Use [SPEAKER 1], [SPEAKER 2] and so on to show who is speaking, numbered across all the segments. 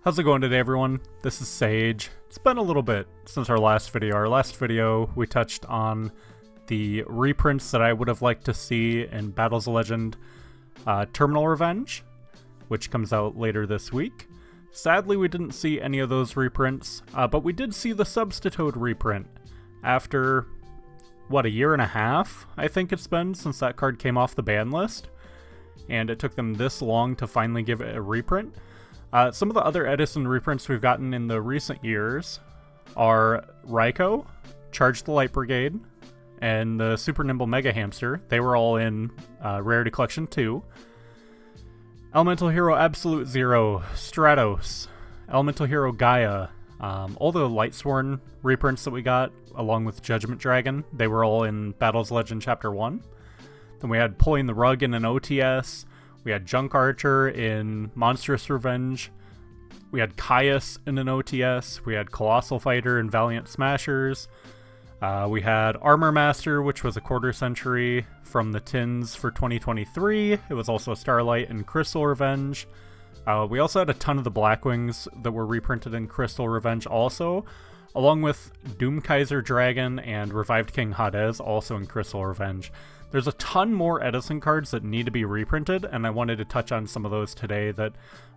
[SPEAKER 1] How's it going today, everyone? This is Sage. It's been a little bit since our last video. Our last video, we touched on the reprints that I would have liked to see in Battles of Legend Terminal Revenge, which comes out later this week. Sadly, we didn't see any of those reprints, but we did see the Substitute reprint after, what, a year and a half, I think it's been, since that card came off the ban list. And it took them this long to finally give it a reprint. Some of the other Edison reprints we've gotten in the recent years are Raikou, Charge the Light Brigade, and the Super Nimble Mega Hamster. They were all in Rarity Collection 2. Elemental Hero Absolute Zero, Stratos, Elemental Hero Gaia, all the Lightsworn reprints that we got, along with Judgment Dragon, they were all in Battles of Legend Chapter 1. Then we had Pulling the Rug in an OTS. We had Junk Archer in Monstrous Revenge. We had Caius in an OTS. We had Colossal Fighter in Valiant Smashers. We had Armor Master, which was a quarter century from the tins for 2023. It was also Starlight in Crystal Revenge. We also had a ton of the Blackwings that were reprinted in Crystal Revenge also, along with Doom Kaiser Dragon and Revived King Hades also in Crystal Revenge. There's a ton more Edison cards that need to be reprinted, and I wanted to touch on some of those today that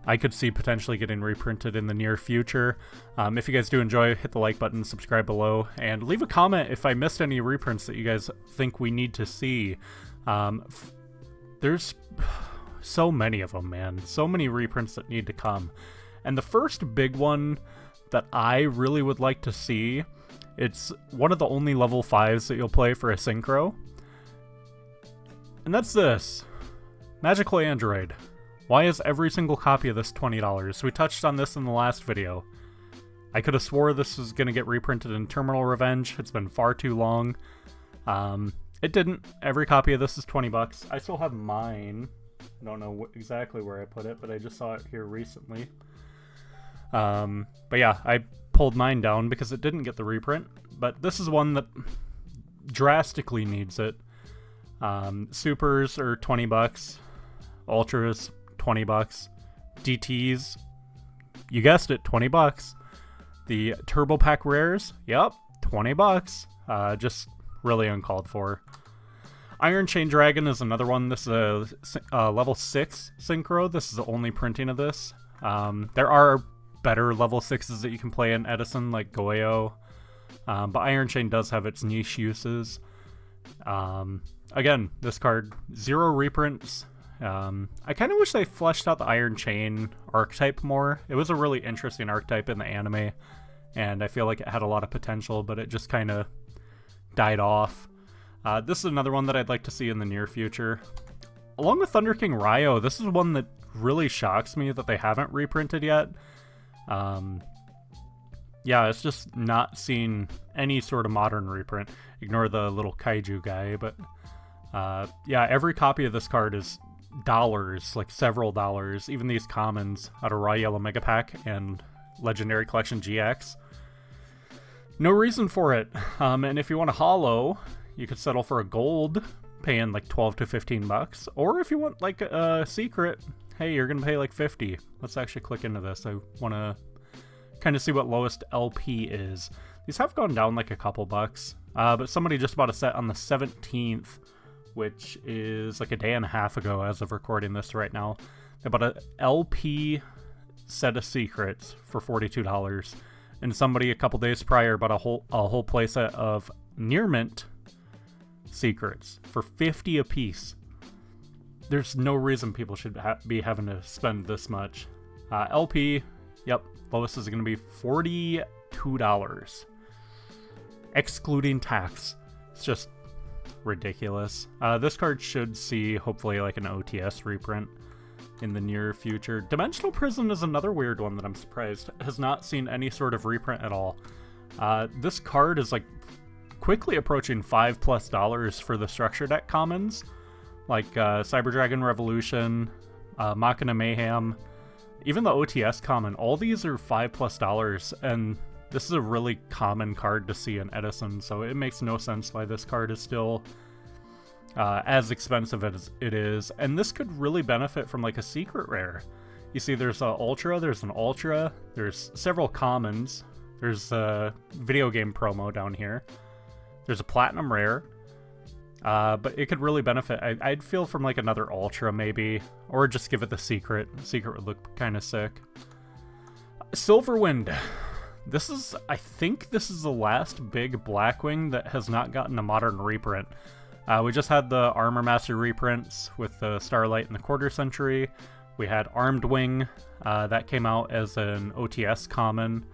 [SPEAKER 1] I could see potentially getting reprinted in the near future. If you guys do enjoy, hit the like button, subscribe below, and leave a comment if I missed any reprints that you guys think we need to see. There's so many of them, man. So many reprints that need to come. And the first big one that I really would like to see, it's one of the only level 5s that you'll play for a Synchro. And that's this. Magical Android. Why is every single copy of this $20? We touched on this in the last video. I could have swore this was going to get reprinted in Terminal Revenge. It's been far too long. It didn't. Every copy of this is $20. I still have mine. I don't know exactly where I put it, but I just saw it here recently. But yeah, I pulled mine down because it didn't get the reprint. But this is one that drastically needs it. Supers are $20, Ultras $20, DTs, you guessed it, $20. The Turbo Pack Rares, yep, $20. Just really uncalled for. Iron Chain Dragon is another one. This is a level 6 Synchro. This is the only printing of this. There are better level 6s that you can play in Edison, like Goyo, but Iron Chain does have its niche uses. Again, this card, 0 reprints. I kind of wish they fleshed out the Iron Chain archetype more. It was a really interesting archetype in the anime, and I feel like it had a lot of potential, but it just kind of died off. This is another one that I'd like to see in the near future. Along with Thunder King Ryo, this is one that really shocks me that they haven't reprinted yet. Yeah, it's just not seen any sort of modern reprint. Ignore the little kaiju guy, but yeah, every copy of this card is dollars, like several dollars. Even these commons out of Raw Yellow Mega Pack and Legendary Collection GX. No reason for it. And if you want a holo, you could settle for a gold, paying like 12 to 15 bucks. Or if you want like a secret, hey, you're gonna pay like 50. Let's actually click into this. I want to kind of see what lowest LP is. These have gone down like a couple bucks, but somebody just bought a set on the 17th, which is like a day and a half ago as of recording this right now. They bought a LP set of secrets for $42, and somebody a couple days prior bought a whole playset of near mint secrets for $50 a piece. There's no reason people should be having to spend this much. LP, yep, lowest is going to be $42, excluding tax. It's just ridiculous. This card should see hopefully like an OTS reprint in the near future. Dimensional Prison is another weird one that I'm surprised has not seen any sort of reprint at all. This card is like quickly approaching $5+ for the structure deck commons, like Cyber Dragon Revolution, Machina Mayhem, even the OTS common. All these are $5+, and this is a really common card to see in Edison, so it makes no sense why this card is still as expensive as it is. And this could really benefit from like a secret rare. You see there's an Ultra, there's several commons, there's a video game promo down here, there's a Platinum Rare, but it could really benefit, I'd feel from like another Ultra maybe, or just give it the Secret. Secret would look kind of sick. Silverwind. I think this is the last big Blackwing that has not gotten a modern reprint. We just had the Armor Master reprints with the Starlight and the Quarter Century. We had Armed Wing, that came out as an OTS common.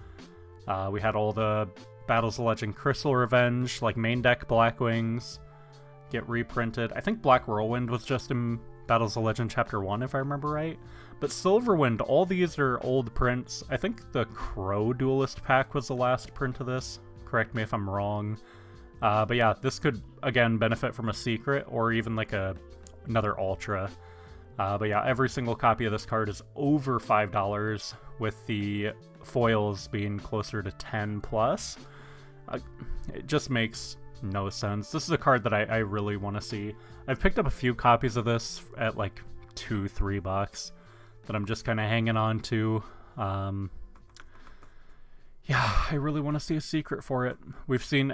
[SPEAKER 1] We had all the Battles of Legend Crystal Revenge, like main deck Blackwings, get reprinted. I think Black Whirlwind was just in Battles of Legend Chapter 1, if I remember right. But Silverwind, all these are old prints. I think the Crow Duelist pack was the last print of this. Correct me if I'm wrong. But yeah, this could, again, benefit from a Secret or even like another Ultra. But yeah, every single copy of this card is over $5, with the foils being closer to 10 plus. It just makes no sense. This is a card that I really want to see. I've picked up a few copies of this at like $2-3 that I'm just kind of hanging on to. Yeah, I really want to see a Secret for it. We've seen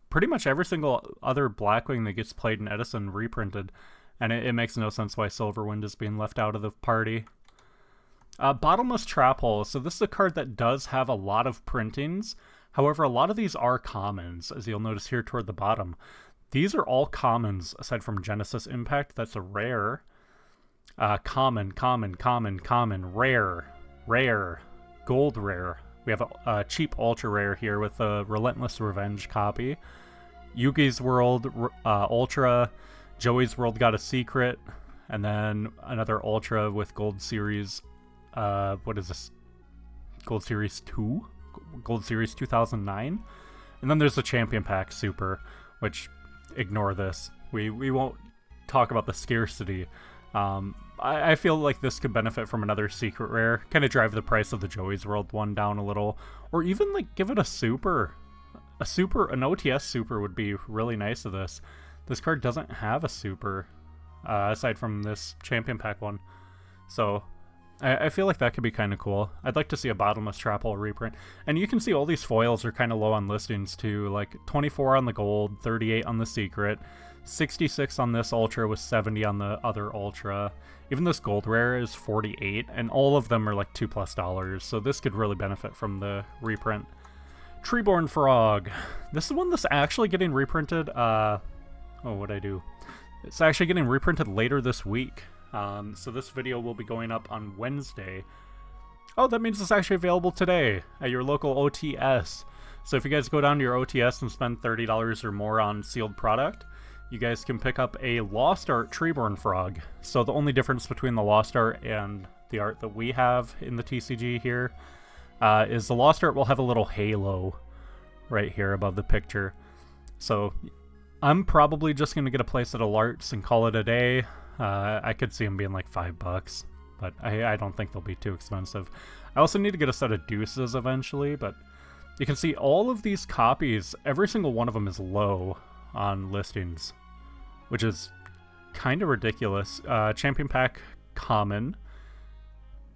[SPEAKER 1] pretty much every single other Blackwing that gets played in Edison reprinted, and it makes no sense why Silverwind is being left out of the party. Bottomless Trap Hole. So this is a card that does have a lot of printings. However, a lot of these are commons, as you'll notice here toward the bottom. These are all commons, aside from Genesis Impact. That's a rare. Common, rare, gold rare. We have a cheap ultra rare here with a Relentless Revenge copy. Yugi's World, Ultra. Joey's World got a Secret. And then another Ultra with Gold Series. What is this? Gold Series 2? Gold Series 2009. And then there's the Champion Pack Super, which, ignore this. We won't talk about the scarcity. I feel like this could benefit from another Secret Rare, kind of drive the price of the Joey's World one down a little, or even like give it a Super. An OTS Super would be really nice of this. This card doesn't have a Super, aside from this Champion Pack one. So I feel like that could be kind of cool. I'd like to see a Bottomless Trap Hole reprint. And you can see all these foils are kind of low on listings too, like 24 on the gold, 38 on the Secret, 66 on this Ultra with 70 on the other Ultra. Even this gold rare is 48, and all of them are like $2+, so this could really benefit from the reprint. Treeborn Frog. This is one that's actually getting reprinted, what'd I do? It's actually getting reprinted later this week. So this video will be going up on Wednesday. Oh, that means it's actually available today at your local OTS. So if you guys go down to your OTS and spend $30 or more on sealed product, you guys can pick up a Lost Art Treeborn Frog. So the only difference between the Lost Art and the art that we have in the TCG here is the Lost Art will have a little halo right here above the picture. So I'm probably just going to get a place at Alarts and call it a day. I could see them being like $5, but I don't think they'll be too expensive. I also need to get a set of Deuces eventually, but you can see all of these copies, every single one of them is low on listings, which is kind of ridiculous. Champion Pack Common,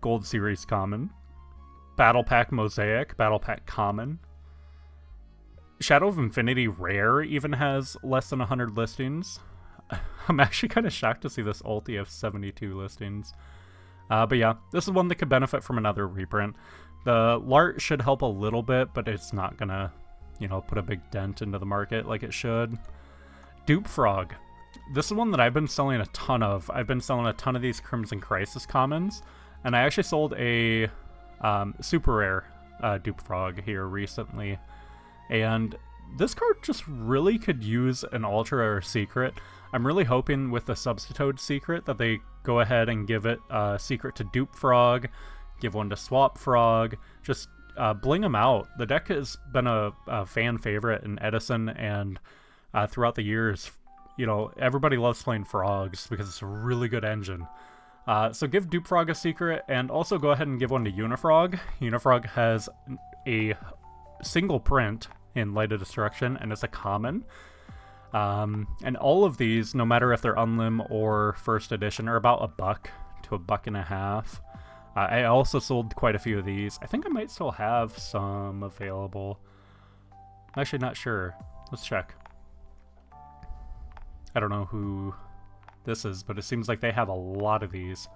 [SPEAKER 1] Gold Series Common, Battle Pack Mosaic, Battle Pack Common. Shadow of Infinity Rare even has less than 100 listings. I'm actually kind of shocked to see this ulti have 72 listings. But yeah, this is one that could benefit from another reprint. The Lart should help a little bit, but it's not gonna, put a big dent into the market like it should. Dupe Frog. This is one that I've been selling a ton of. I've been selling a ton of these Crimson Crisis commons, and I actually sold a super rare Dupe Frog here recently. And this card just really could use an Ultra or Secret. I'm really hoping with the Substitute Secret that they go ahead and give it a Secret to Dupe Frog, give one to Swap Frog, just bling them out. The deck has been a fan favorite in Edison, and throughout the years, everybody loves playing Frogs because it's a really good engine. So give Dupe Frog a Secret, and also go ahead and give one to Unifrog. Unifrog has a single print in Light of Destruction, and it's a common. And all of these, no matter if they're Unlim or First Edition, are about $1 to $1.50. I also sold quite a few of these. I think I might still have some available. I'm actually not sure. Let's check. I don't know who this is, but it seems like they have a lot of these.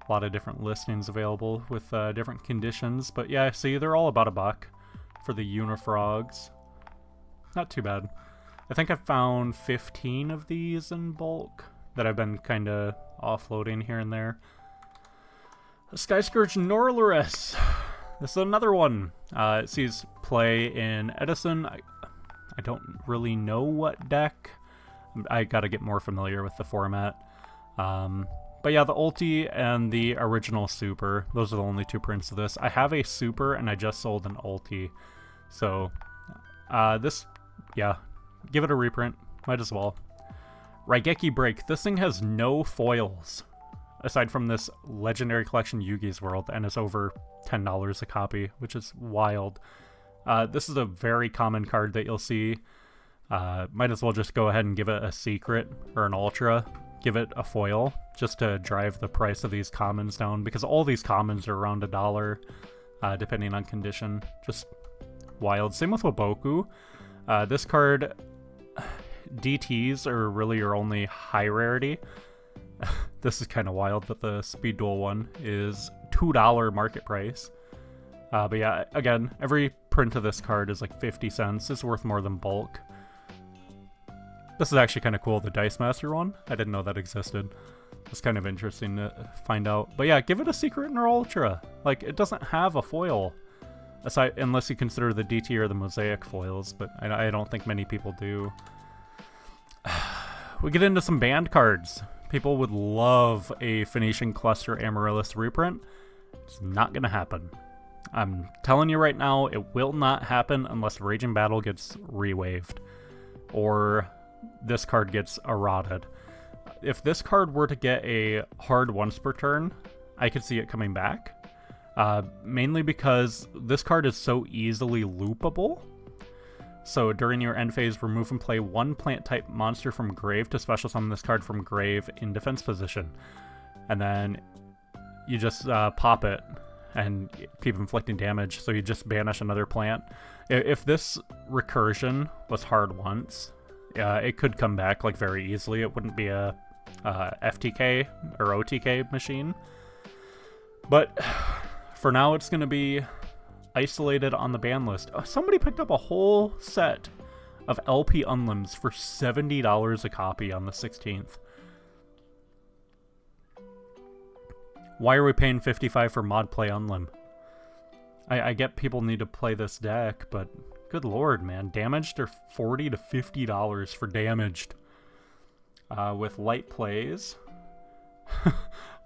[SPEAKER 1] A lot of different listings available with different conditions. But yeah, see, they're all about $1 for the Unifrogs. Not too bad. I think I've found 15 of these in bulk that I've been kind of offloading here and there. Sky Scourge Norlaris. This is another one. It sees play in Edison. I don't really know what deck. I gotta get more familiar with the format. But yeah, the Ulti and the original Super, those are the only two prints of this. I have a Super and I just sold an Ulti. So, this, yeah, give it a reprint. Might as well. Raigeki Break. This thing has no foils, aside from this Legendary Collection Yugi's World, and it's over $10 a copy, which is wild. This is a very common card that you'll see. Might as well just go ahead and give it a secret or an ultra. Give it a foil just to drive the price of these commons down, because all these commons are around $1, depending on condition. Just wild. Same with Waboku. This card, DTs are really your only high rarity. This is kind of wild that the Speed Duel one is $2 market price. But yeah, again, every print of this card is like 50 cents. It's worth more than bulk. This is actually kind of cool, the Dice Master one. I didn't know that existed. It's kind of interesting to find out. But yeah, give it a secret or ultra. Like, it doesn't have a foil, aside unless you consider the DT or the Mosaic foils, but I don't think many people do. We get into some banned cards. People would love a Phoenician Cluster Amaryllis reprint. It's not going to happen. I'm telling you right now, it will not happen unless Raging Battle gets rewaved, or this card gets eroded. If this card were to get a hard once per turn, I could see it coming back. Mainly because this card is so easily loopable. So during your end phase, remove and play one plant type monster from grave to special summon this card from grave in defense position. And then you just pop it and keep inflicting damage. So you just banish another plant. If this recursion was hard once, it could come back like very easily. It wouldn't be a FTK or OTK machine. But for now, it's going to be isolated on the ban list. Somebody picked up a whole set of LP Unlims for $70 a copy on the 16th. Why are we paying $55 for mod play Unlim? I get people need to play this deck, but good lord, man. Damaged are $40 to $50 for damaged. With light plays,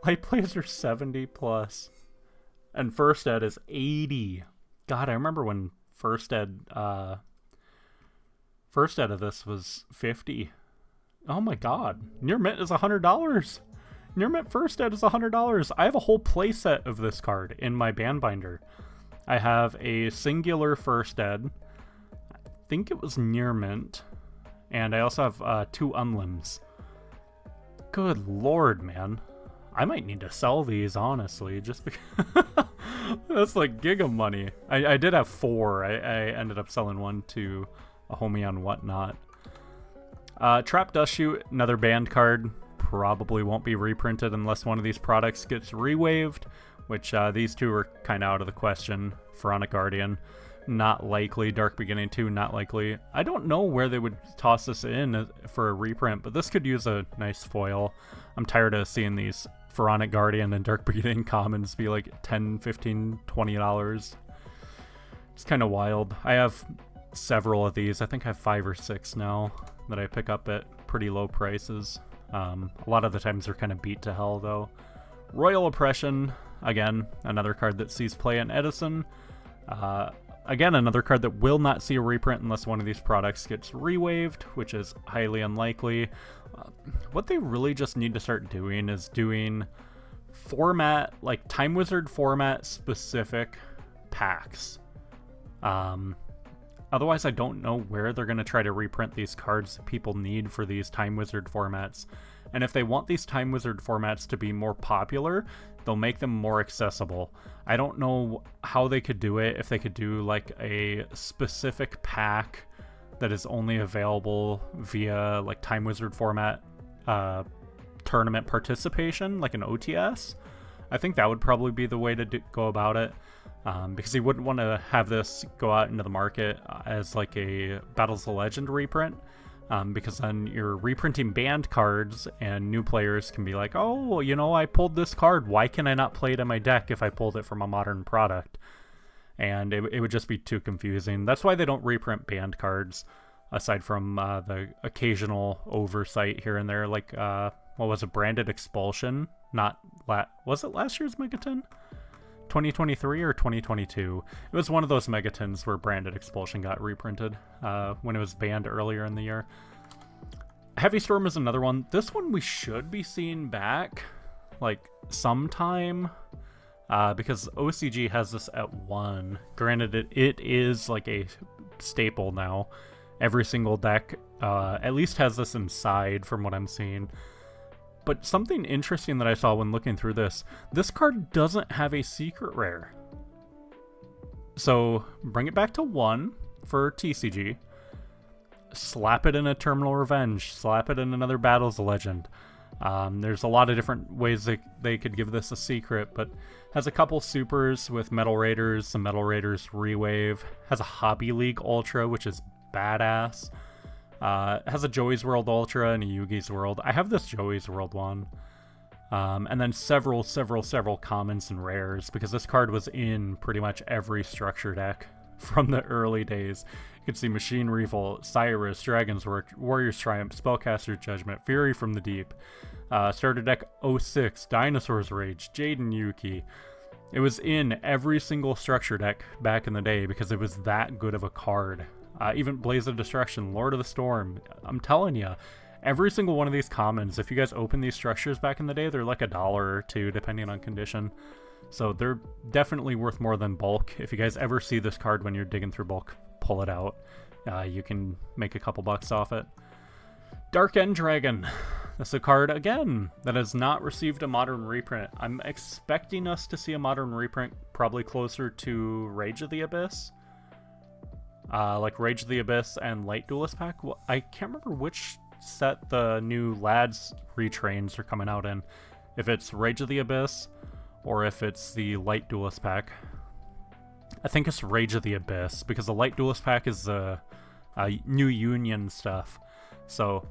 [SPEAKER 1] light plays are 70 plus, and first ed is 80. God, I remember when first ed of this was 50. Oh my god, near mint is $100. Near mint first ed is $100. I have a whole playset of this card in my band binder. I have a singular first ed. I think it was near mint, and I also have 2 unlims. Good lord, man. I might need to sell these, honestly, just because that's like giga money. I did have 4. I ended up selling 1 to a homie on Whatnot. Trap Dust Shoot, another banned card. Probably won't be reprinted unless one of these products gets rewaved, which these two are kind of out of the question. Pharaonic Guardian, not likely. Dark Beginning 2, not likely. I don't know where they would toss this in for a reprint, but this could use a nice foil. I'm tired of seeing these Pharaonic Guardian and Dark Beginning commons be like $10, $15, $20. It's kind of wild. I have several of these. I think I have 5 or 6 now that I pick up at pretty low prices. A lot of the times they're kind of beat to hell, though. Royal Oppression, again, another card that sees play in Edison. Again, another card that will not see a reprint unless one of these products gets rewaved, which is highly unlikely. What they really just need to start doing is doing format, like Time Wizard format specific packs. Otherwise, I don't know where they're going to try to reprint these cards that people need for these Time Wizard formats. And if they want these Time Wizard formats to be more popular, they'll make them more accessible. I don't know how they could do it, if they could do like a specific pack that is only available via like Time Wizard format tournament participation, like an OTS. I think that would probably be the way to go about it, because you wouldn't want to have this go out into the market as like a Battles of Legend reprint, because then you're reprinting banned cards and new players can be like, oh, you know, I pulled this card, why can I not play it in my deck if I pulled it from a modern product? And it would just be too confusing. That's why they don't reprint banned cards, aside from the occasional oversight here and there, like what was it, Branded Expulsion? Was it last year's Megaton? 2023 or 2022? It was one of those Megatons where Branded Expulsion got reprinted when it was banned earlier in the year. Heavy Storm is another one. This one we should be seeing back like sometime, because OCG has this at 1. Granted, it is like a staple now. Every single deck at least has this inside from what I'm seeing. But something interesting that I saw when looking through this card doesn't have a secret rare. So bring it back to 1 for TCG. Slap it in a Terminal Revenge. Slap it in another Battles of Legend. There's a lot of different ways they could give this a secret, but has a couple supers with Metal Raiders, some Metal Raiders Rewave. Has a Hobby League Ultra, which is badass. Has a Joey's World Ultra and a Yugi's World. I have this Joey's World one. And then several commons and rares, because this card was in pretty much every structure deck from the early days. You can see Machine Revolt, Cyrus, Dragon's Work, Warrior's Triumph, Spellcaster's Judgment, Fury from the Deep, starter deck 06, Dinosaur's Rage, Jaden Yuki. It was in every single structure deck back in the day because it was that good of a card. Even Blaze of Destruction, Lord of the Storm. I'm telling you, every single one of these commons, if you guys open these structures back in the day, they're like $1 or $2 depending on condition. So they're definitely worth more than bulk. If you guys ever see this card when you're digging through bulk, pull it out. You can make a couple bucks off it. Dark End Dragon. That's a card, again, that has not received a modern reprint. I'm expecting us to see a modern reprint probably closer to Rage of the Abyss. Like Rage of the Abyss and Light Duelist pack. Well, I can't remember which set the new Lads retrains are coming out in. If it's Rage of the Abyss or if it's the Light Duelist pack. I think it's Rage of the Abyss, because the Light Duelist pack is the New Union stuff. So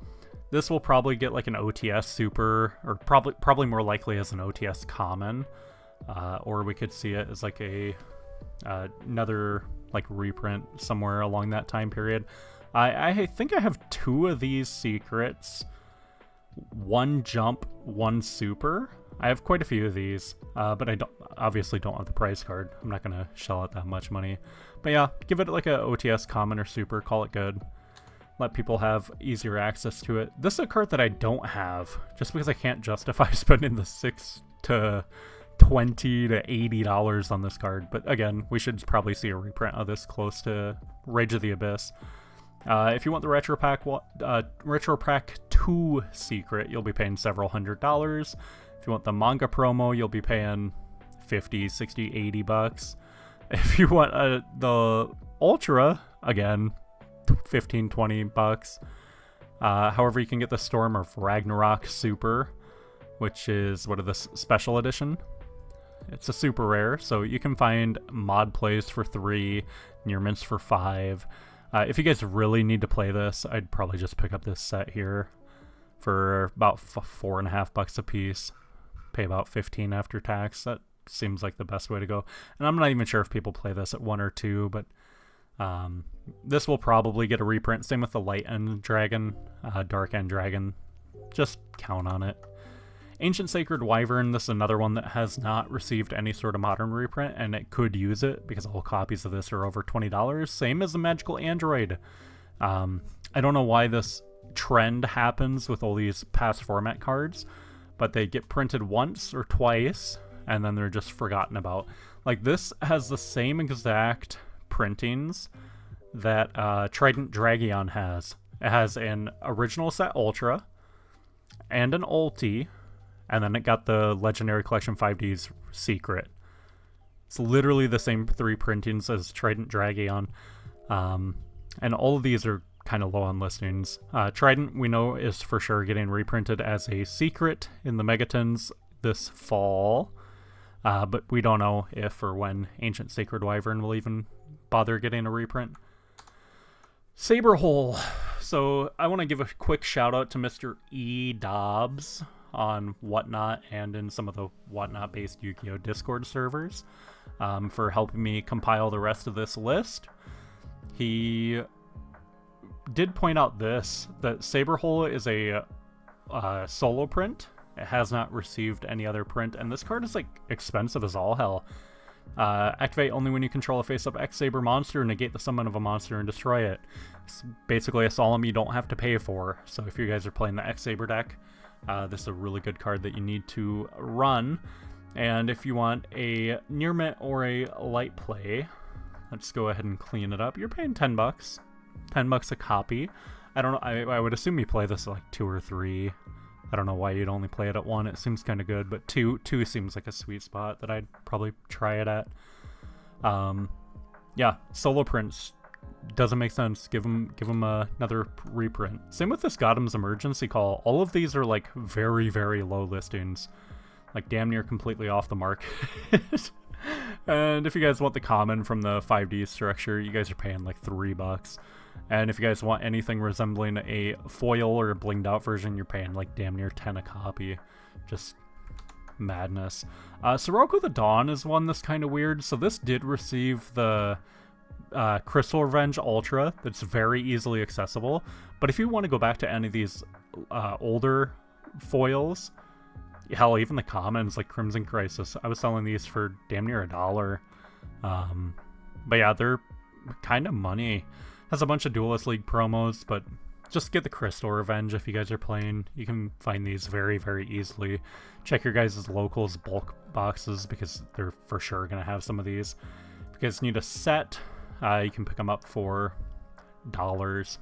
[SPEAKER 1] this will probably get like an OTS super, or probably more likely as an OTS common, or we could see it as like another like reprint somewhere along that time period. I think I have 2 of these secrets. 1 jump, 1 super. I have quite a few of these, but I obviously don't have the prize card. I'm not gonna shell out that much money. But yeah, give it like a OTS common or super, call it good. Let people have easier access to it. This is a card that I don't have, just because I can't justify spending the $6 to $20 to $80 on this card. But again, we should probably see a reprint of this close to Rage of the Abyss. If you want the Retro Pack 2 secret, you'll be paying several $100s. If you want the manga promo, you'll be paying 50, 60, 80 bucks. If you want the Ultra, again, 15, 20 bucks. However, you can get the Storm of Ragnarok Super, which is, what are this, Special Edition? It's a super rare, so you can find mod plays for 3, near mints for 5. If you guys really need to play this, I'd probably just pick up this set here for about $4.50 a piece. Pay about 15 after tax. That seems like the best way to go. And I'm not even sure if people play this at 1 or 2, but this will probably get a reprint. Same with the Light End Dragon, Dark End Dragon. Just count on it. Ancient Sacred Wyvern, this is another one that has not received any sort of modern reprint, and it could use it because all copies of this are over $20. Same as the Magical Android. I don't know why this trend happens with all these past format cards, but they get printed once or twice, and then they're just forgotten about. Like, this has the same exact printings that Trident Dragion has. It has an original set Ultra, and an ulti, and then it got the Legendary Collection 5D's secret. It's literally the same 3 printings as Trident Dragon. And all of these are kind of low on listings. Trident, we know, is for sure getting reprinted as a secret in the Megatons this fall. But we don't know if or when Ancient Sacred Wyvern will even bother getting a reprint. Saberhole. So I want to give a quick shout out to Mr. E. Dobbs on Whatnot and in some of the Whatnot-based Yu-Gi-Oh! Discord servers for helping me compile the rest of this list. He did point out that Saberhole is a solo print. It has not received any other print, and this card is like expensive as all hell. Activate only when you control a face-up X-Saber monster, negate the summon of a monster and destroy it. It's basically a solemn you don't have to pay for, so if you guys are playing the X-Saber deck, this is a really good card that you need to run. And if you want a near mint or a light play, let's go ahead and clean it up. You're paying $10. $10 a copy. I don't know, I would assume you play this at like 2 or 3. I don't know why you'd only play it at 1. It seems kind of good, but 2 seems like a sweet spot that I'd probably try it at. Yeah, solo prints doesn't make sense. Give them another reprint. Same with this Gotham's Emergency Call. All of these are like very, very low listings, like damn near completely off the market. And if you guys want the common from the 5D structure, you guys are paying like $3. And if you guys want anything resembling a foil or a blinged out version, you're paying like damn near 10 a copy. Just madness. Sirocco the Dawn is one that's kind of weird. So this did receive the Crystal Revenge Ultra that's very easily accessible. But if you want to go back to any of these older foils, hell, even the commons like Crimson Crisis, I was selling these for damn near $1. But yeah, they're kind of money. Has a bunch of Duelist League promos, but just get the Crystal Revenge if you guys are playing. You can find these very, very easily. Check your guys' locals bulk boxes because they're for sure going to have some of these. If you guys need a set, you can pick them up for $.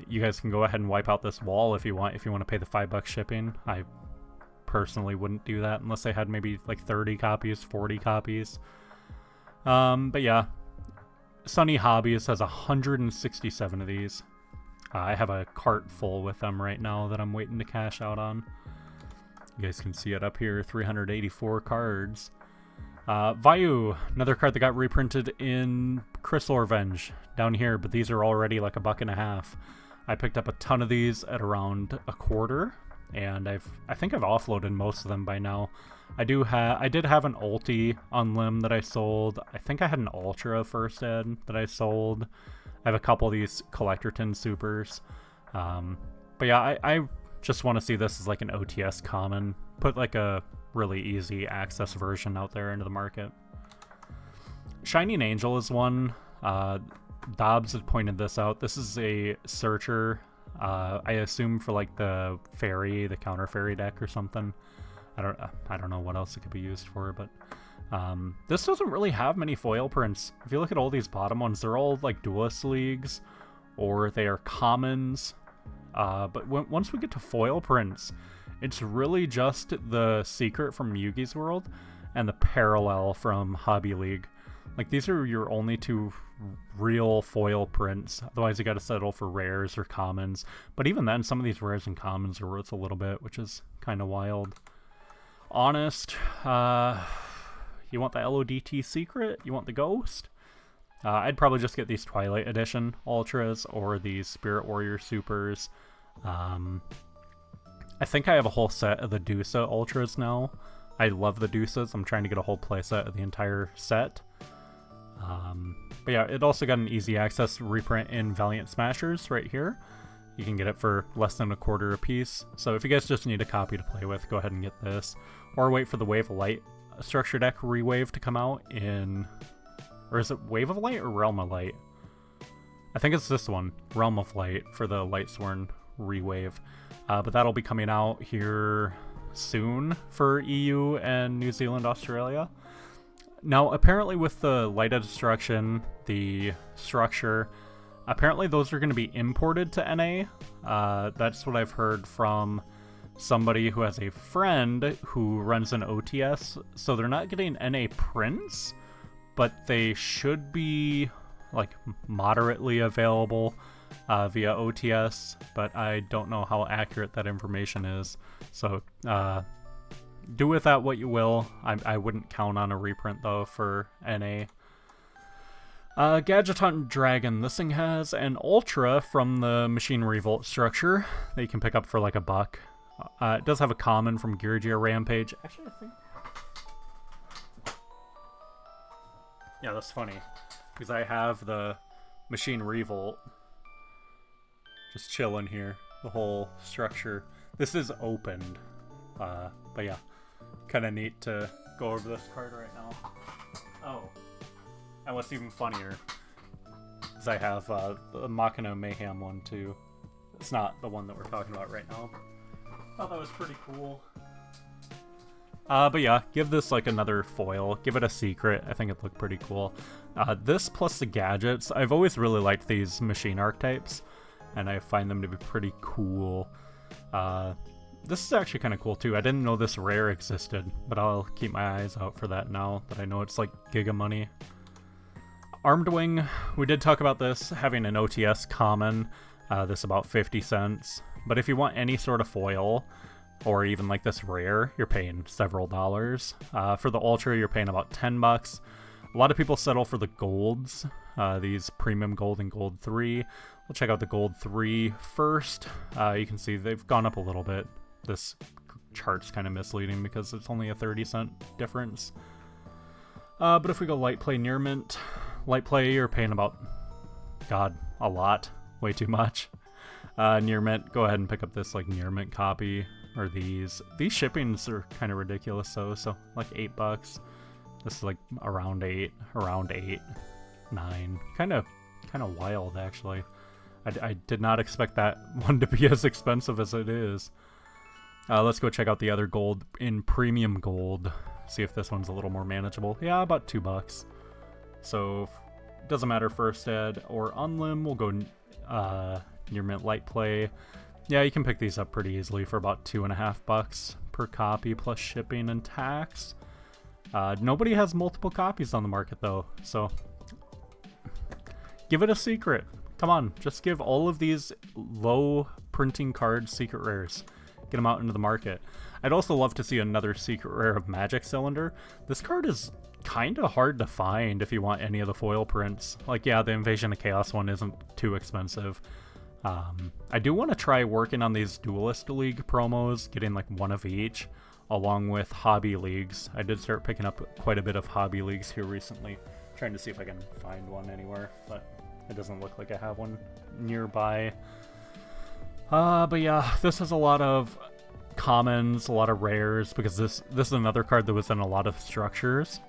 [SPEAKER 1] You guys can go ahead and wipe out this wall if you want to pay the $5 shipping. I personally wouldn't do that unless I had maybe like 30 copies, 40 copies. But yeah. Sunny Hobbies has 167 of these. I have a cart full with them right now that I'm waiting to cash out on. You guys can see it up here, 384 cards. Vayu, another card that got reprinted in Crystal Revenge down here, but these are already like $1.50. I picked up a ton of these at around $0.25, and I think I've offloaded most of them by now. I did have an ulti on Limb that I sold. I think I had an Ultra first ed that I sold. I have a couple of these Collector Tin Supers. But yeah, I just want to see this as like an OTS common. Put like a really easy access version out there into the market. Shining Angel is one. Dobbs had pointed this out. This is a searcher. I assume for like the fairy, the counter fairy deck or something. I don't know what else it could be used for, but this doesn't really have many foil prints. If you look at all these bottom ones, they're all like Duelist Leagues or they are commons. But once we get to foil prints, it's really just the Secret from Yugi's World and the Parallel from Hobby League. Like, these are your only 2 real foil prints. Otherwise, you got to settle for rares or commons. But even then, some of these rares and commons are worth a little bit, which is kind of wild. Honest, you want the LODT Secret? You want the Ghost? I'd probably just get these Twilight Edition Ultras or these Spirit Warrior Supers. I think I have a whole set of the Dusa Ultras now. I love the Dusas. I'm trying to get a whole playset of the entire set. But yeah, it also got an easy access reprint in Valiant Smashers right here. You can get it for less than $0.25 a piece. So if you guys just need a copy to play with, go ahead and get this. Or wait for the Wave of Light structure deck rewave to come out in... Or is it Wave of Light or Realm of Light? I think it's this one, Realm of Light, for the Lightsworn rewave. But that'll be coming out here soon for EU and New Zealand, Australia. Now, apparently with the Light of Destruction, the structure, apparently those are going to be imported to NA. That's what I've heard from somebody who has a friend who runs an OTS, so they're not getting NA prints, but they should be like moderately available via OTS, but I don't know how accurate that information is. So do with that what you will. I wouldn't count on a reprint though for NA. Gadget Hunt Dragon. This thing has an Ultra from the Machine Revolt structure that you can pick up for like $1. It does have a common from Gear Rampage. Actually, I think... Yeah, that's funny. Because I have the Machine Revolt just chilling here. The whole structure. This is opened. But yeah, kind of neat to go over this card right now. Oh. And what's even funnier is I have the Machina Mayhem one too. It's not the one that we're talking about right now. Thought that was pretty cool. But yeah, give this like another foil. Give it a secret. I think it looked pretty cool. This plus the gadgets. I've always really liked these machine archetypes, and I find them to be pretty cool. This is actually kind of cool too. I didn't know this rare existed, but I'll keep my eyes out for that now that I know it's like giga money. Armed Wing, we did talk about this having an OTS common, this about 50 cents. But if you want any sort of foil, or even like this rare, you're paying several dollars. For the Ultra, you're paying about $10. A lot of people settle for the golds, these premium gold and gold 3. We'll check out the gold 3 first. You can see they've gone up a little bit. This chart's kind of misleading because it's only a 30-cent difference. But if we go light play near mint, light play you're paying about, God, a lot, way too much. Near mint, go ahead and pick up this like near mint copy, or these shippings are kind of ridiculous though, so like $8. This is like around 8, 9, kind of wild actually. I did not expect that one to be as expensive as it is. Let's go check out the other gold in premium gold. See if this one's a little more manageable. Yeah, about $2. So doesn't matter first ed or unlim. We'll go near mint light play. Yeah, you can pick these up pretty easily for about $2.50 per copy plus shipping and tax. Nobody has multiple copies on the market though, so give it a secret. Come on, just give all of these low printing cards secret rares. Get them out into the market. I'd also love to see another secret rare of Magic Cylinder. This card is kind of hard to find if you want any of the foil prints. Like, yeah, the Invasion of Chaos one isn't too expensive. I do want to try working on these Duelist League promos, getting like one of each, along with Hobby Leagues. I did start picking up quite a bit of Hobby Leagues here recently, trying to see if I can find one anywhere, but it doesn't look like I have one nearby. But yeah, this has a lot of commons, a lot of rares, because this is another card that was in a lot of structures.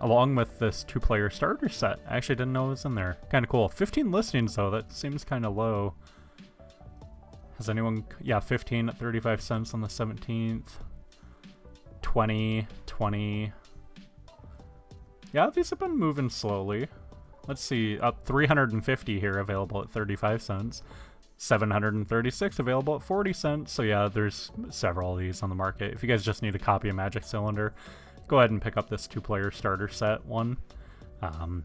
[SPEAKER 1] Along with this 2-player starter set. I actually didn't know it was in there. Kind of cool. 15 listings though, that seems kind of low. Has anyone... Yeah, 15 at 35 cents on the 17th. 20. Yeah, these have been moving slowly. Let's see, up 350 here available at 35 cents. 736 available at 40 cents. So yeah, there's several of these on the market. If you guys just need a copy of Magic Cylinder, go ahead and pick up this 2-player starter set one.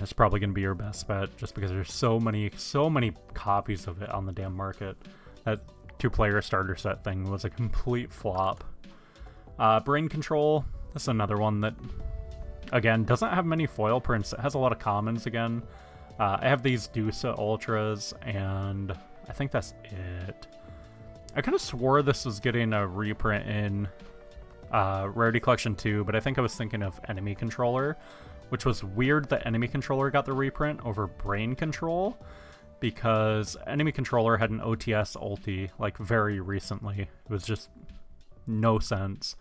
[SPEAKER 1] It's probably going to be your best bet just because there's so many copies of it on the damn market. That 2-player starter set thing was a complete flop. Brain Control, this is another one that, again, doesn't have many foil prints. It has a lot of commons again. I have these Dusa Ultras, and I think that's it. I kind of swore this was getting a reprint in Rarity Collection 2, but I think I was thinking of Enemy Controller, which was weird that Enemy Controller got the reprint over Brain Control, because Enemy Controller had an OTS ulti, like, very recently. It was just no sense.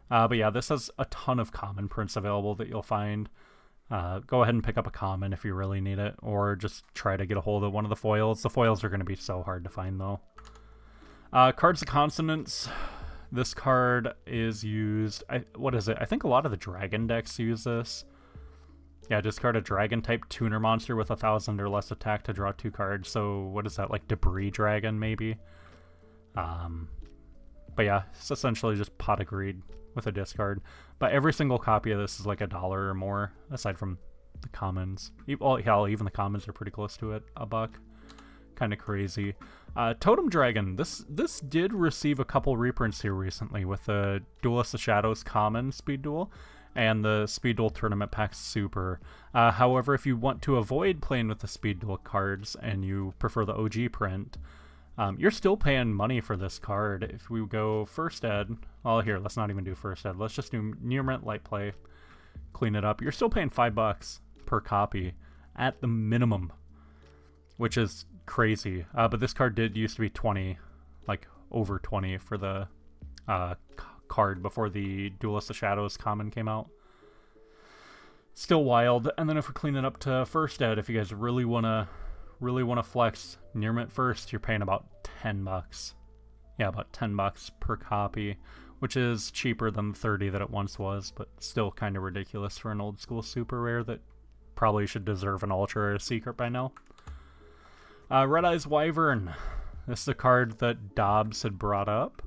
[SPEAKER 1] But yeah, this has a ton of common prints available that you'll find. Go ahead and pick up a common if you really need it, or just try to get a hold of one of the foils. The foils are going to be so hard to find, though. Cards of Consonance. This card is used... what is it? I think a lot of the Dragon decks use this. Yeah, discard a Dragon-type tuner monster with 1,000 or less attack to draw 2 cards. So, what is that? Like Debris Dragon, maybe? But yeah, it's essentially just pot of greed with a discard. But every single copy of this is like $1 or more, aside from the commons. Well, hell, even the commons are pretty close to it, $1. Kind of crazy. Totem Dragon. This did receive a couple reprints here recently with the Duelist of Shadows common speed duel and the speed duel tournament pack super. However, if you want to avoid playing with the speed duel cards and you prefer the OG print, you're still paying money for this card. If we go first ed, well, here, let's not even do first ed. Let's just do near mint light play, clean it up. You're still paying $5 per copy at the minimum, which is crazy. But this card did used to be 20, like over 20 for the card before the Duelist of Shadows common came out. Still wild. And then if we clean it up to first ed, if you guys really wanna flex near mint first, you're paying about $10. Yeah, about $10 per copy, which is cheaper than the 30 that it once was, but still kind of ridiculous for an old school super rare that probably should deserve an ultra or a secret by now. Red Eyes Wyvern. This is a card that Dobbs had brought up.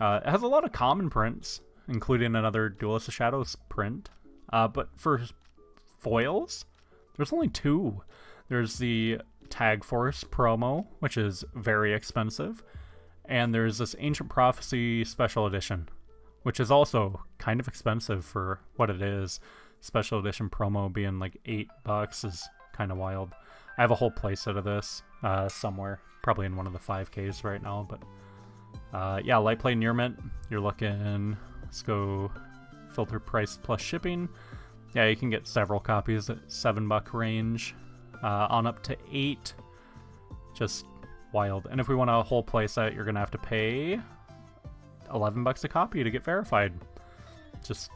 [SPEAKER 1] It has a lot of common prints, including another Duelist of Shadows print. But for foils, there's only 2. There's the Tag Force promo, which is very expensive. And there's this Ancient Prophecy Special Edition, which is also kind of expensive for what it is. Special Edition promo being like $8 is kind of wild. I have a whole playset of this somewhere, probably in one of the 5Ks right now. But yeah, light play near mint. You're looking, let's go filter price plus shipping. Yeah, you can get several copies at $7 range, on up to 8. Just wild. And if we want a whole playset, you're gonna have to pay $11 a copy to get verified. Just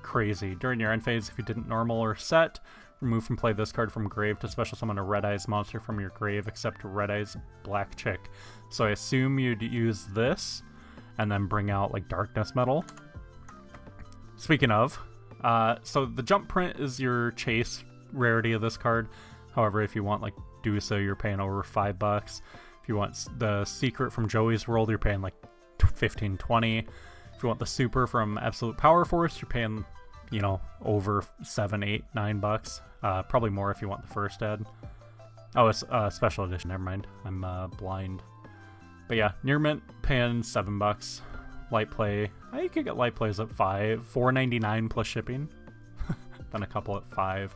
[SPEAKER 1] crazy. During your end phase, if you didn't normal or set, remove from play this card from grave to special summon a Red Eyes monster from your grave, except Red Eyes Black Chick. So I assume you'd use this and then bring out like Darkness Metal. Speaking of, so the jump print is your chase rarity of this card. However, if you want like Dusa, you're paying over $5. If you want the secret from Joey's World, you're paying like $15-20. If you want the super from Absolute Power Force, you're paying, you know, over $7-9. Probably more if you want the first ed. Oh, it's special edition. Never mind. I'm blind. But yeah, near mint paying $7. Light play. You could get light plays at $4.99 plus shipping. Then a couple at $5.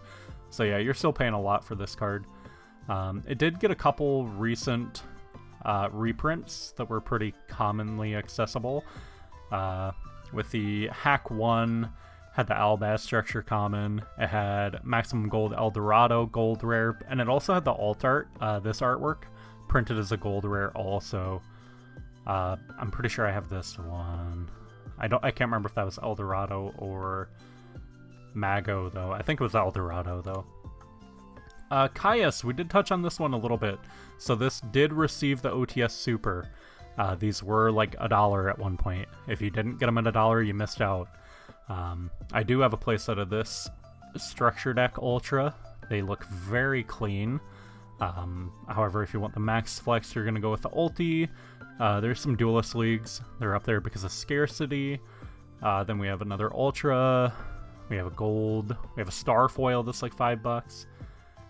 [SPEAKER 1] So yeah, you're still paying a lot for this card. It did get a couple recent reprints that were pretty commonly accessible. With the Hack 1, had the Albaz structure common, it had Maximum Gold Eldorado gold rare, and it also had the alt art, this artwork, printed as a gold rare also. I'm pretty sure I have this one. I can't remember if that was Eldorado or Mago though. I think it was Eldorado though. Caius, we did touch on this one a little bit. So this did receive the OTS Super. These were like $1 at one point. If you didn't get them at $1, you missed out. I do have a playset of this Structure Deck Ultra. They look very clean. However, if you want the max flex, you're going to go with the Ulti. There's some Duelist Leagues. They're up there because of scarcity. Then we have another Ultra. We have a Gold. We have a Star Foil that's like $5.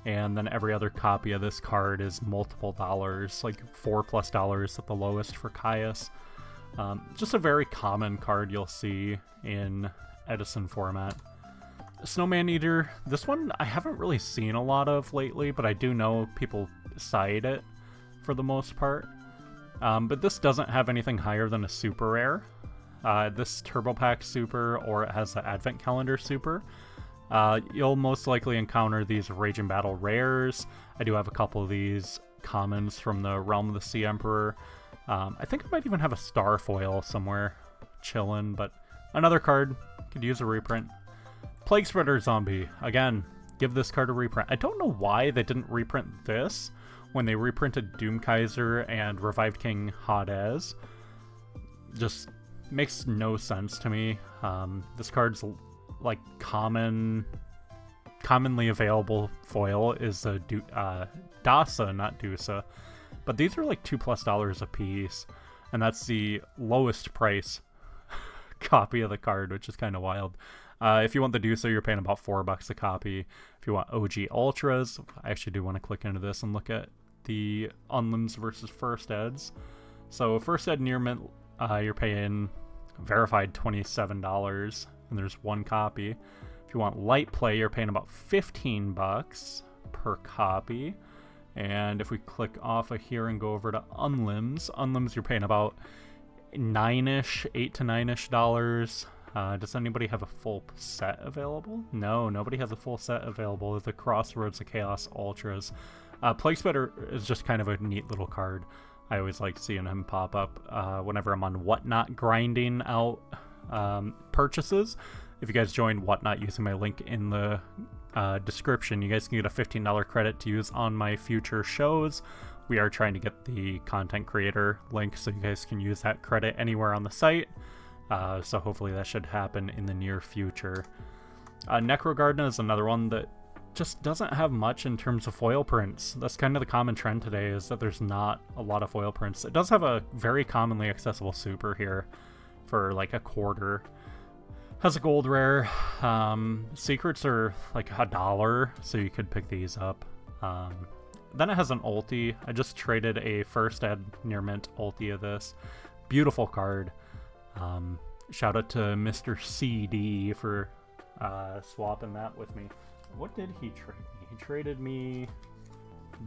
[SPEAKER 1] And then every other copy of this card is multiple dollars, like $4+ at the lowest for Caius. Just a very common card you'll see in Edison format. Snowman Eater, this one I haven't really seen a lot of lately, but I do know people side it for the most part. But this doesn't have anything higher than a super rare. This Turbo Pack Super, or it has the Advent Calendar Super. You'll most likely encounter these Rage and Battle rares. I do have a couple of these commons from the Realm of the Sea Emperor. I think I might even have a Star Foil somewhere chilling, but another card could use a reprint. Plague Spreader Zombie. Again, give this card a reprint. I don't know why they didn't reprint this when they reprinted Doomkaiser and Revived King Hades. Just makes no sense to me. This card's like commonly available foil is a Dasa, not Dusa, but these are like $2+ a piece. and that's the lowest price copy of the card, which is kind of wild. If you want the Deucer, you're paying about $4 a copy. If you want OG Ultras, I actually do want to click into this and look at the Unlims versus First Eds. So First Ed Near Mint, you're paying verified $27, and there's one copy. If you want Light Play, you're paying about $15 per copy. And if we click off of here and go over to Unlims, you're paying about $9-ish, $8 to $9-ish dollars. Does anybody have a full set available? No, nobody has a full set available. The Crossroads, the Chaos Ultras. Plague Spitter is just kind of a neat little card. I always like seeing him pop up whenever I'm on Whatnot grinding out purchases. If you guys join Whatnot using my link in the description, you guys can get a $15 credit to use on my future shows. We are trying to get the content creator link so you guys can use that credit anywhere on the site. So hopefully that should happen in the near future. Necrogardna is another one that just doesn't have much in terms of foil prints. That's kind of the common trend today, is that there's not a lot of foil prints. It does have a very commonly accessible super here for like a quarter. Has a gold rare. Secrets are like $1, so you could pick these up. Then it has an ulti. I just traded a First Ed Near Mint ulti of this. Beautiful card. Shout out to Mr. CD for swapping that with me. What did he trade me? He traded me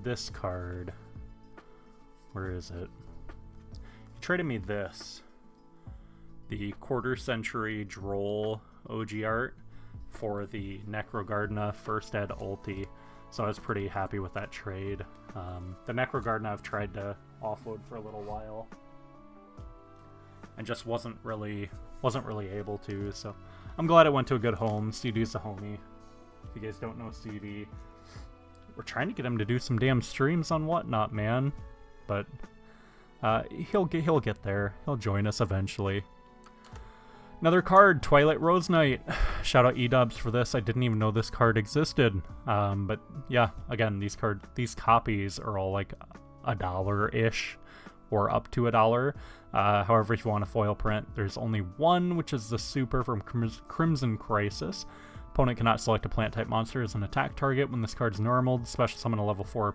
[SPEAKER 1] this card. Where is it? He traded me this. The Quarter Century Droll OG art for the Necrogardna First Ed ulti. So I was pretty happy with that trade. The Necrogardna I've tried to offload for a little while and just wasn't really able to, so I'm glad it went to a good home. CD's a homie. If you guys don't know CD, we're trying to get him to do some damn streams on Whatnot, man. But he'll get there. He'll join us eventually. Another card, Twilight Rose Knight. Shout out eDubs for this. I didn't even know this card existed. But yeah, again, these copies are all like $1-ish or up to $1. However, if you want a foil print, there's only one, which is the super from Crimson Crisis. Opponent cannot select a plant type monster as an attack target when this card's normaled. Special summon a level 4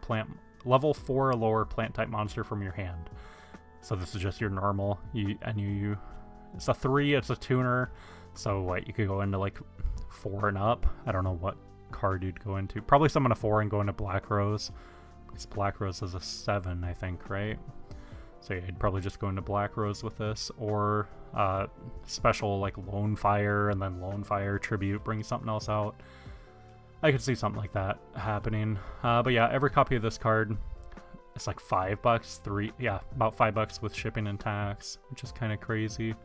[SPEAKER 1] or lower plant type monster from your hand. So this is just your normal. It's a 3, it's a tuner, so what, you could go into like 4 and up. I don't know what card you'd go into. Probably summon a 4 and go into Black Rose, because Black Rose is a 7, I think, right? So yeah, you'd probably just go into Black Rose with this, or special like Lone Fire, and then Lone Fire Tribute brings something else out. I could see something like that happening. But yeah, every copy of this card, it's like $5, about $5 with shipping and tax, which is kind of crazy.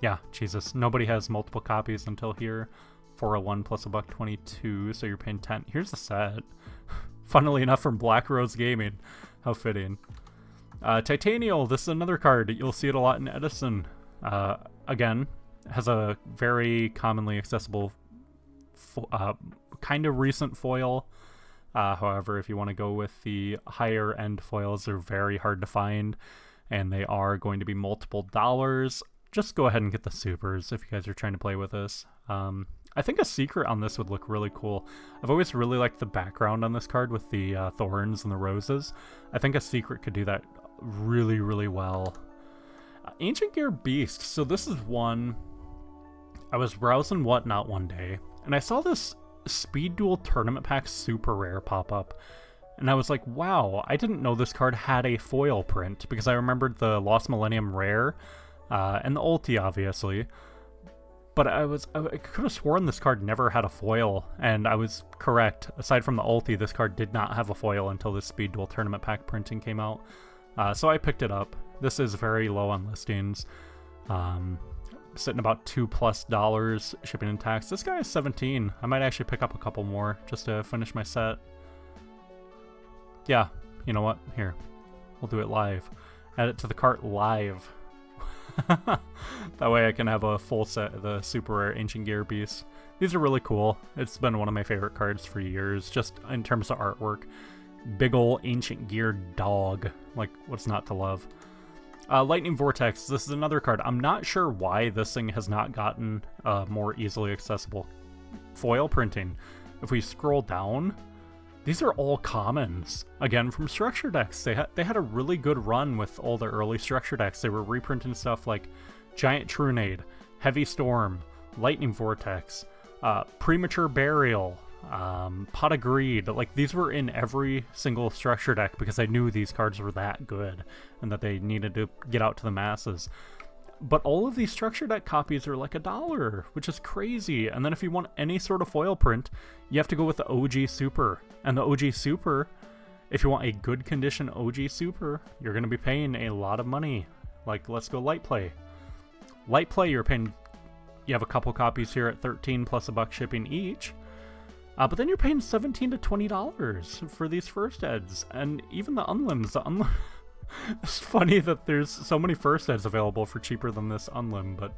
[SPEAKER 1] Yeah, Jesus, nobody has multiple copies until here. 401 plus $1.22, so you're paying 10. Here's the set. Funnily enough, from Black Rose Gaming. How fitting. Titanial, this is another card. You'll see it a lot in Edison. Again, has a very commonly accessible, kind of recent foil. However, if you want to go with the higher end foils, they're very hard to find, and they are going to be multiple dollars. Just go ahead and get the supers if you guys are trying to play with this. I think a secret on this would look really cool. I've always really liked the background on this card with the thorns and the roses. I think a secret could do that really, really well. Ancient Gear Beast. So this is one. I was browsing Whatnot one day, and I saw this Speed Duel Tournament Pack super rare pop up. And I was like, wow, I didn't know this card had a foil print, because I remembered the Lost Millennium rare and the ulti, obviously. But I could have sworn this card never had a foil, and I was correct. Aside from the ulti, this card did not have a foil until this Speed Duel Tournament Pack printing came out. So I picked it up. This is very low on listings. Sitting about $2+ shipping and tax. This guy is 17. I might actually pick up a couple more just to finish my set. Yeah, you know what? Here, we'll do it live. Add it to the cart live. That way I can have a full set of the super rare Ancient Gear Beasts. These are really cool. It's been one of my favorite cards for years, just in terms of artwork. Big ol' ancient gear dog. Like, what's not to love? Lightning Vortex. This is another card. I'm not sure why this thing has not gotten more easily accessible foil printing. If we scroll down, these are all commons. Again, from structure decks. They had a really good run with all the early structure decks. They were reprinting stuff like Giant Trunade, Heavy Storm, Lightning Vortex, Premature Burial, Pot of Greed. Like, these were in every single structure deck because I knew these cards were that good and that they needed to get out to the masses. But all of these structure deck copies are like $1, which is crazy. And then if you want any sort of foil print, you have to go with the OG Super. And the OG Super, if you want a good condition OG Super, you're going to be paying a lot of money. Like, let's go Light Play. Light Play, you're paying, you have a couple copies here at $13 plus $1 shipping each. But then you're paying $17 to $20 for these first eds. And even the unlims, it's funny that there's so many first eds available for cheaper than this unlim, but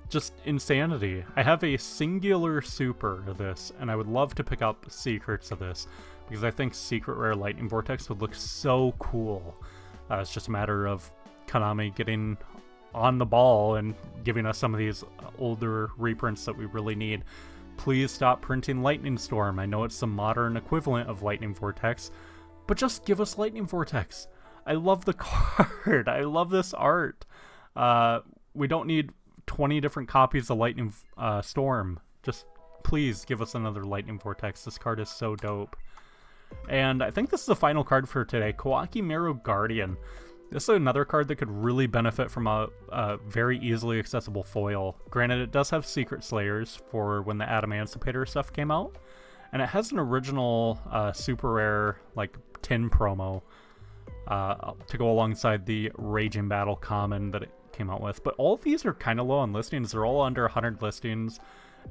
[SPEAKER 1] just insanity. I have a singular super of this, and I would love to pick up secrets of this, because I think Secret Rare Lightning Vortex would look so cool. It's just a matter of Konami getting on the ball and giving us some of these older reprints that we really need. Please stop printing Lightning Storm. I know it's the modern equivalent of Lightning Vortex, but just give us Lightning Vortex. I love the card. I love this art. We don't need 20 different copies of Lightning Storm. Just please give us another Lightning Vortex. This card is so dope. And I think this is the final card for today. Kawaki Mero Guardian. This is another card that could really benefit from a very easily accessible foil. Granted, it does have Secret Slayers for when the Adamancipator stuff came out. And it has an original super rare like tin promo to go alongside the Raging Battle common that it came out with. But all of these are kind of low on listings. They're all under 100 listings.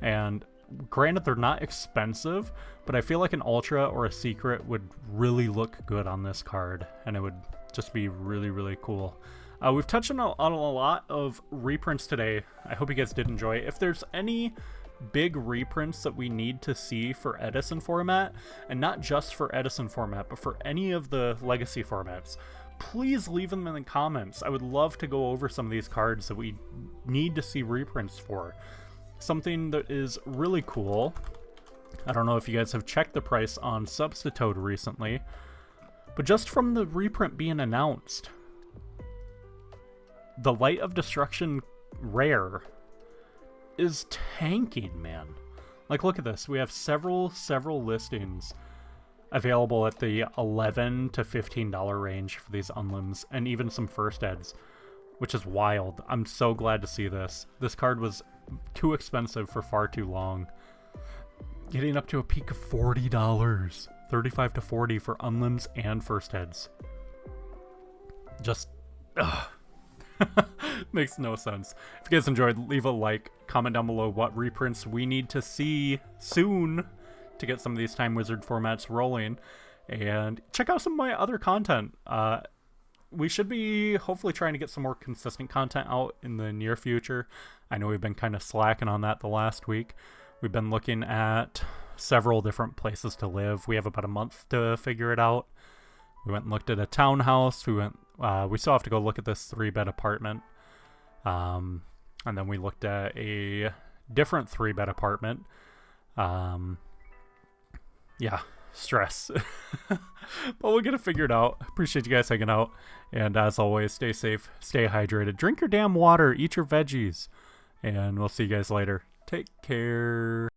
[SPEAKER 1] And granted, they're not expensive, but I feel like an Ultra or a Secret would really look good on this card. And it would just be really, really cool. We've touched on a lot of reprints today. I hope you guys did enjoy. If there's any big reprints that we need to see for Edison format, and not just for Edison format, but for any of the legacy formats, please leave them in the comments. I would love to go over some of these cards that we need to see reprints for. Something that is really cool, I don't know if you guys have checked the price on Substitute recently, but just from the reprint being announced, the Light of Destruction rare is tanking, man. Like, look at this. We have several listings available at the $11 to $15 range for these unlims, and even some first eds, which is wild. I'm so glad to see this. This card was too expensive for far too long. Getting up to a peak of $40. 35 to 40 for unlims and first eds. Just makes no sense. If you guys enjoyed, leave a like, comment down below what reprints we need to see soon to get some of these Time Wizard formats rolling, and check out some of my other content. We should be hopefully trying to get some more consistent content out in the near future. I know we've been kind of slacking on that the last week. We've been looking at several different places to live. We have about a month to figure it out. We went and looked at a townhouse. We still have to go look at this 3-bed apartment. And then we looked at a different 3-bed apartment. Yeah, stress. But we'll get it figured out. Appreciate you guys hanging out. And as always, stay safe, stay hydrated, drink your damn water, eat your veggies. And we'll see you guys later. Take care.